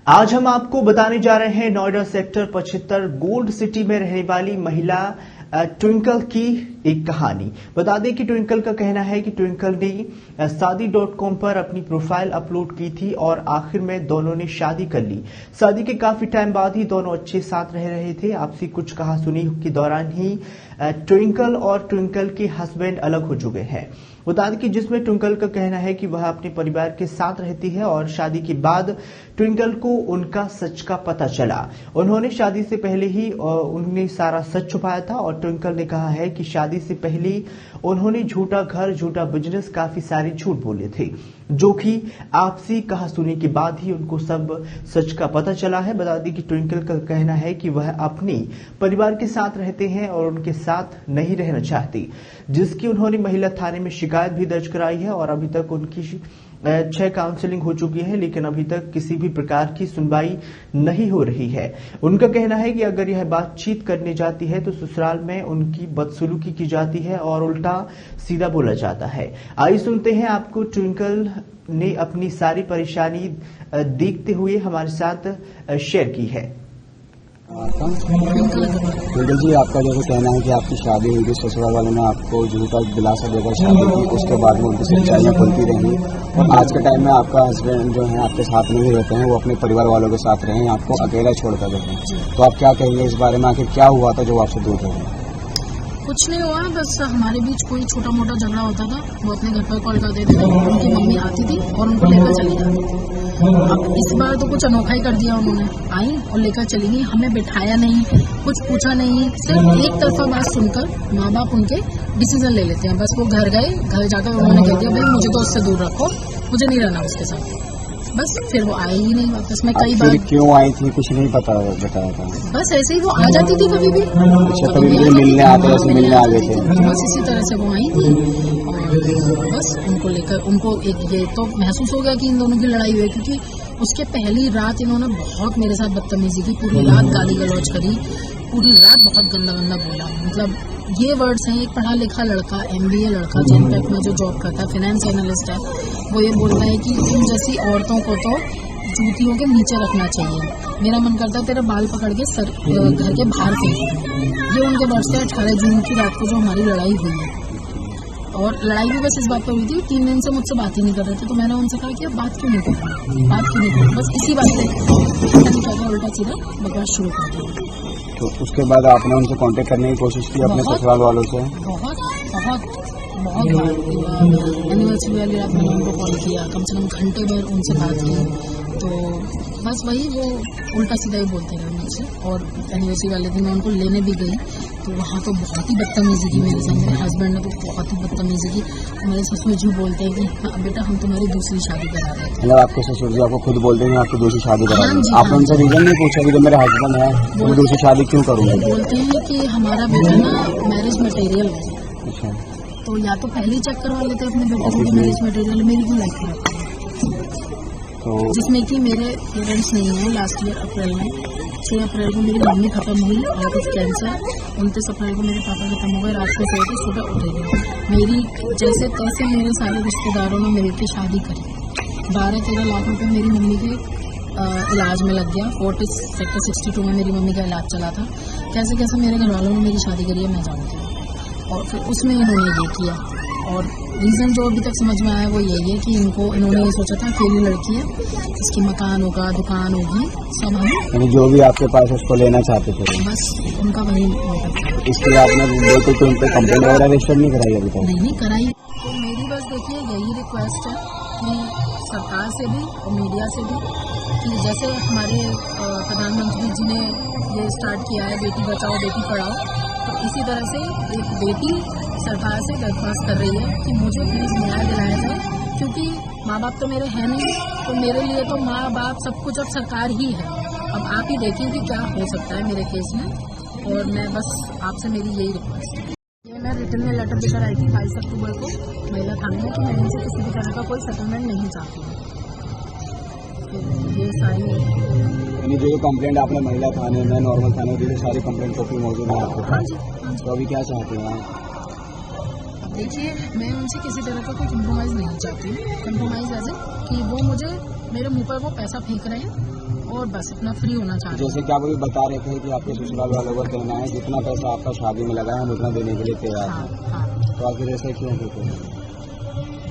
आज हम आपको बताने जा रहे हैं नोएडा सेक्टर 75 गोल्ड सिटी में रहने वाली महिला ट्विंकल की एक कहानी। बता दें कि ट्विंकल का कहना है कि ट्विंकल ने शादी.com पर अपनी प्रोफाइल अपलोड की थी और आखिर में दोनों ने शादी कर ली। शादी के काफी टाइम बाद ही दोनों अच्छे साथ रह रहे थे। आपसी कुछ कहासुनी के दौरान ही ट्विंकल और ट्विंकल के हस्बैंड अलग हो चुके हैं। बता दें कि जिसमें ट्विंकल का कहना है कि वह अपने परिवार के साथ रहती है और शादी के बाद ट्विंकल को उनका सच का पता चला। उन्होंने शादी से पहले ही उन्होंने सारा सच छुपाया था और ट्विंकल ने कहा है कि शादी से पहले उन्होंने झूठा घर, झूठा बिजनेस, काफी सारे झूठ बोले थे, जो कि आपसी कहासुनी के बाद ही उनको सब सच का पता चला है। बता दें कि ट्विंकल का कहना है कि वह अपने परिवार के साथ रहते हैं और उनके साथ नहीं रहना चाहती, जिसकी उन्होंने महिला थाने में शिकायत भी दर्ज कराई है और अभी तक उनकी 6 काउंसलिंग हो चुकी है, लेकिन अभी तक किसी भी प्रकार की सुनवाई नहीं हो रही है। उनका कहना है कि अगर यह बातचीत करने जाती है तो ससुराल में उनकी बदसलूकी की जाती है और उल्टा सीधा बोला जाता है। आइए सुनते हैं आपको ट्विंकल ने अपनी सारी परेशानी देखते हुए हमारे साथ शेयर की है। ट्विंकल जी, आपका जैसे कहना है कि आपकी शादी हुई थी, ससुराल वालों ने आपको झूठा दिलासा देकर शादी की, उसके बाद में उनकी सच्चाइयाँ खुलती रही और आज के टाइम में आपका हस्बैंड जो है आपके साथ में ही रहते हैं, वो अपने परिवार वालों के साथ रहे हैं, आपको अकेला छोड़कर देते हैं। तो आप क्या कहेंगे इस बारे में, आखिर क्या हुआ था जो आपसे दूर हो गया? कुछ नहीं हुआ, बस हमारे बीच कोई छोटा मोटा झगड़ा होता था। वो अपने घर पर कॉल कर देते थे, उनकी मम्मी आती थी और उनको लेकर चली जाती। अब इस बार तो कुछ अनोखा ही कर दिया उन्होंने, आई और लेकर चली गई, हमें बिठाया नहीं, कुछ पूछा नहीं, सिर्फ एक तरफा बात सुनकर माँ बाप उनके डिसीजन ले लेते हैं। बस वो घर गए, घर जाकर उन्होंने कह दिया भाई मुझे तो उससे दूर रखो, मुझे नहीं रहना उसके साथ। बस फिर वो आई ही नहीं वापस। मैं कई बार क्यों आई थी कुछ नहीं बताया था, बस ऐसे ही वो आ जाती थी कभी भी। अच्छा, कभी भी मिलने आते ऐसे मिलने आ गए थे, बस इसी तरह से वो आई थी और बस उनको लेकर उनको एक ये तो महसूस हो गया कि इन दोनों की लड़ाई हुई, क्योंकि उसके पहली रात इन्होंने बहुत मेरे साथ बदतमीजी की, पूरी रात गाली गलौज करी, पूरी रात बहुत गंदा गंदा बोला। मतलब ये वर्ड्स हैं, एक पढ़ा लिखा लड़का, MBA लड़का जेनपेक में जो जॉब करता है, फाइनेंस एनालिस्ट है, वो ये बोलता है कि तुम जैसी औरतों को तो जूतियों के नीचे रखना चाहिए, मेरा मन करता है तेरा बाल पकड़ के घर के बाहर फेंक। ये उनके वर्ड्स थे 18 जून की रात को जो हमारी लड़ाई हुई है। और लड़ाई भी बस इस बात पर हुई थी, 3 दिन से मुझसे बात ही नहीं कर रहे थे, तो मैंने उनसे कहा कि अब बात क्यों नहीं कर रहे, बात क्यों नहीं कर रहे, बस इसी बात पर उल्टा सीधा बकवास शुरू कर दिया। तो उसके बाद आपने उनसे कांटेक्ट करने की कोशिश की अपने ससुराल वालों से? बहुत बार एनिवर्सरी वाली रात मैंने उनको कॉल किया, कम से कम घंटे भर उनसे बात की, तो बस वही वो उल्टा सीधा ही बोलते रहे मुझसे। और एनिवर्सरी वाले दिन मैं उनको लेने भी गई तो वहाँ तो बहुत ही बदतमीजी की मेरे साथ, मेरे हस्बैंड ने तो बहुत ही बदतमीजी की। मेरे ससुर जी बोलते हैं कि हाँ बेटा हम तुम्हारी दूसरी शादी करा रहे हैं। मतलब आपके ससुर जी आपको खुद बोलते हैं आपकी दूसरी शादी करा रहे हैं? आपने उनसे रीजन नहीं पूछा कि जो मेरे हस्बैंड है वो दूसरी शादी क्यों करूँगा? बोलते हैं कि हमारा बेटा ना मैरिज मटेरियल है। अच्छा, तो या तो पहले चेक करवा लेते अपने बेटे को मैरिज मटेरियल, मेरी क्यों लाइफ खराब, तो जिसमें कि मेरे पेरेंट्स नहीं हैं। लास्ट ईयर अप्रैल में 6 अप्रैल को मेरी मम्मी खत्म हुई आउट ऑफ कैंसर, 29 अप्रैल को मेरे पापा खत्म हो गए, रात को सोए थे, सुबह उठे गए। मेरी जैसे तैसे मेरे सारे रिश्तेदारों ने मिलकर शादी करी, 12-13 लाख रुपए मेरी मम्मी के इलाज में लग गया। फोर्टिस सेक्टर 62 में मेरी मम्मी का इलाज चला था। कैसे कैसे मेरे घर वालों ने मेरी शादी करी है मैं जानती हूँ, और फिर उसमें इन्होंने ये किया। और रीज़न जो अभी तक समझ में आया वो यही है कि इन्होंने ये सोचा था अकेली लड़की है, इसकी मकान होगा, दुकान होगी, सब हम जो भी आपके पास उसको लेना चाहते थे, बस उनका वही मोटिव। इसके लिए आपने बिल्कुल उन पर कंप्लेंट वगैरह रजिस्टर नहीं कराई अभी तक? नहीं कराई। तो मेरी बस देखिए यही रिक्वेस्ट है कि सरकार से भी और मीडिया से भी कि जैसे हमारे प्रधानमंत्री जी ने ये स्टार्ट किया है बेटी बचाओ बेटी पढ़ाओ, तो इसी तरह से एक बेटी सरकार से दरख्वास्त कर रही है कि मुझे प्लीज़ न्याय दिलाया जाए, क्योंकि माँ बाप तो मेरे हैं नहीं, तो मेरे लिए तो माँ बाप सब कुछ अब सरकार ही है। अब आप ही देखिए कि क्या हो सकता है मेरे केस में, और मैं बस आपसे मेरी यही रिक्वेस्ट है। ये मैं रिटर्न में लेटर देकर आई थी 22 अक्टूबर को महिला थाने में कि मैं इनसे किसी भी तरह का कोई सेटलमेंट नहीं चाहती हूँ। तो ये सारी जो कंप्लेंट आपने महिला थाने में, नॉर्मल थाने में, सारी कंप्लेंट कॉपी मौजूद है आपके पास? तो अभी क्या चाहते हैं आप? देखिए मैं उनसे किसी तरह का कोई कंप्रोमाइज़ नहीं चाहती हूँ। कंप्रोमाइज़ ऐसे कि वो मुझे मेरे मुंह पर वो पैसा फेंक रहे हैं और बस अपना फ्री होना चाहते हैं। जैसे कि आप अभी बता रहे थे कि आपके ससुराल वालों का कहना है जितना पैसा आपका शादी में लगा है हम उतना देने के लिए तैयार हैं। हाँ, तो आखिर ऐसा क्यों होते हैं?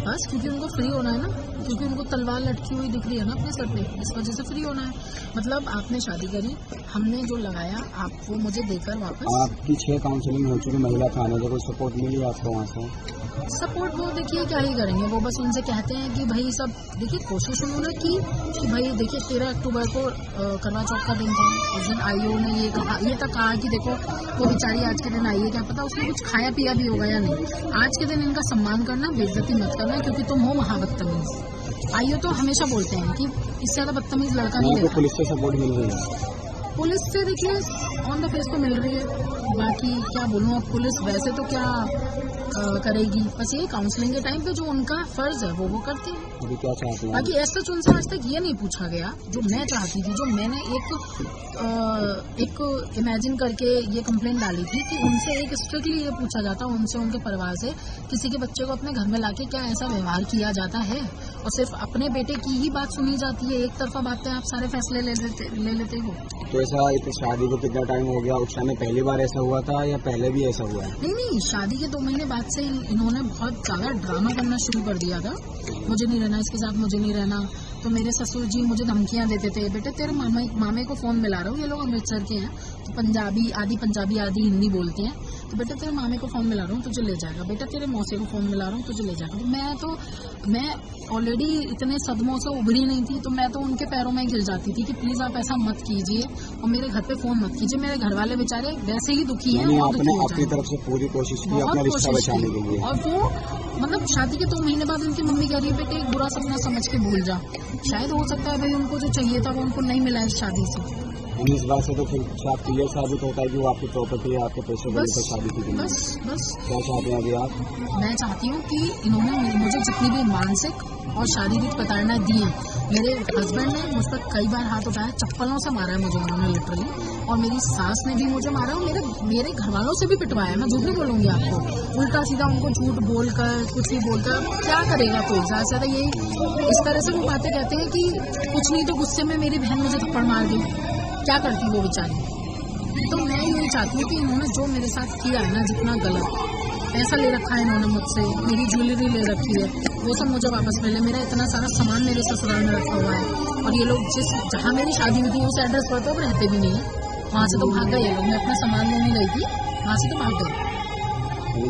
बस क्योंकि उनको फ्री होना है ना, क्योंकि उनको तलवार लटकी हुई दिख रही है ना अपने सर पे, इस वजह से फ्री होना है। मतलब आपने शादी करी, हमने जो लगाया आप वो मुझे देकर वापस। आपकी 6 काउंसलिंग हो चुकी महिला थाने से, कोई सपोर्ट मिली आपको वहाँ से? सपोर्ट वो देखिए क्या ही करेंगे, वो बस उनसे कहते हैं कि भाई सब देखिए कोशिश उन्होंने की कि भाई देखिए 13 अक्टूबर को करवा चौथ का दिन था, उस दिन आईओ ने ये तक कहा कि देखो वो बेचारी आज के दिन आई है, क्या पता उसने कुछ खाया पिया भी होगा या नहीं। आज के दिन इनका सम्मान करना, बेइज्जती मत करना, क्योंकि तुम हो महाबदतमीज। आईओ तो हमेशा बोलते हैं कि इससे ज्यादा बदतमीज लड़का नहीं तो पुलिस से सपोर्ट मिल रही है? पुलिस से देखिए ऑन द फेस तो मिल रही है, बाकी क्या बोलूँ अब, पुलिस वैसे तो क्या करेगी, बस ये काउंसलिंग के टाइम पे जो उनका फर्ज है वो करती है। अभी क्या चाहते हैं? बाकी ऐसा उनसे आज तक ये नहीं पूछा गया जो मैं चाहती थी, जो मैंने एक इमेजिन करके ये कंप्लेंट डाली थी कि उनसे एक स्ट्रिक्टली ये पूछा जाता, उनसे उनके परिवार से, किसी के बच्चे को अपने घर में लाके क्या ऐसा व्यवहार किया जाता है, और सिर्फ अपने बेटे की ही बात सुनी जाती है, एक तरफा बातें आप सारे फैसले ले लेते हो। तो ऐसा शादी को कितना टाइम हो गया? उस टाइम में पहली बार ऐसा हुआ था या पहले भी ऐसा हुआ है? नहीं, शादी के 2 महीने बाद से इन्होंने बहुत ज्यादा ड्रामा करना शुरू कर दिया था। मुझे नहीं रहना इसके साथ, मुझे नहीं रहना। तो मेरे ससुर जी मुझे धमकियां देते थे, बेटे तेरे मामे को फोन मिला रहा हूँ, ये लोग अमृतसर के हैं, तो पंजाबी आदि हिंदी बोलते हैं, तो बेटा तेरे मामे को फोन मिला रहा हूँ तुझे ले जाएगा, बेटा तेरे मौसे को फोन मिला रहा हूँ तुझे ले जाएगा। तो मैं ऑलरेडी इतने सदमों से उभरी नहीं थी, तो मैं तो उनके पैरों में गिर जाती थी कि प्लीज आप ऐसा मत कीजिए और मेरे घर पे फोन मत कीजिए। मेरे घर वाले बेचारे वैसे ही दुखी हैं, आपने अपनी तरफ से पूरी कोशिश की अपना रिश्ता बचाने के लिए, और वो मतलब शादी के 2 महीने बाद उनकी मम्मी कह रही है बेटे एक बुरा सपना समझ के भूल जा। शायद हो सकता है भाई उनको जो चाहिए था वो उनको नहीं मिला इस शादी से। इस बात से तो फिर क्लियर साबित होता है कि वो आपकी प्रॉपर्टी है, आपके पैसे बने से शादी की। बस क्या चाहते हैं अभी आप? मैं चाहती हूँ कि इन्होंने मुझे जितनी भी मानसिक और शारीरिक प्रताड़ना दी है, मेरे हस्बैंड ने मुझ पर कई बार हाथ उठाया, चप्पलों से मारा है मुझे उन्होंने लिटरली, और मेरी सास ने भी मुझे मारा और मेरे घर वालों से भी पिटवाया। मैं झूठ नहीं बोलूंगी आपको, उल्टा सीधा उनको झूठ बोलकर कुछ भी बोलकर क्या करेगा कोई, ज्यादा से ज्यादा ये इस तरह से वो बातें कहते हैं कि कुछ नहीं तो गुस्से में मेरी बहन मुझे थप्पड़ मार दी, क्या करती वो बेचारी। तो मैं यही चाहती हूँ कि इन्होंने जो मेरे साथ किया है ना, जितना गलत पैसा ले रखा है इन्होंने मुझसे, मेरी ज्वेलरी ले रखी है, वो सब मुझे वापस मिले। मेरा इतना सारा सामान मेरे ससुराल में रखा हुआ है, और ये लोग जहाँ मेरी शादी हुई थी उस एड्रेस पर तो अब रहते भी नहीं है, वहाँ से तो भाग गए ये लोग। मैं अपना सामान लेने गई थी, वहाँ से तो भाग गए।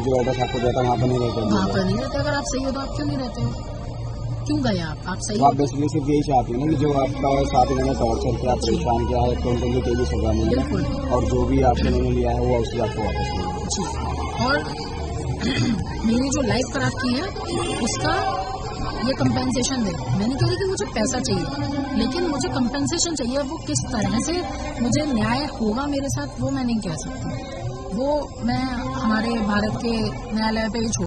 जो एड्रेस आपको देता वहाँ पर नहीं रहते? वहाँ पर नहीं रहते। अगर आप सही हो तो आप क्यों नहीं रहते हो, क्यों गए आप सही? आप बेसिकली सिर्फ यही चाहती है ना कि जो आपका साथ में टॉर्चर किया, परेशान किया है, तो उनको भी तेजी सजा मिले, और जो भी आपने उन्होंने लिया है वो उससे आपको वापस मिले। जी, और मेरी जो लाइफ खराब की है उसका ये कंपेंसेशन दे। मैं नहीं कह रही कि मुझे पैसा चाहिए, लेकिन मुझे कंपेंसेशन चाहिए। वो किस तरह से मुझे न्याय होगा मेरे साथ वो मैं नहीं कह सकती, वो मैं हमारे भारत के न्यायालय पे ही छोड़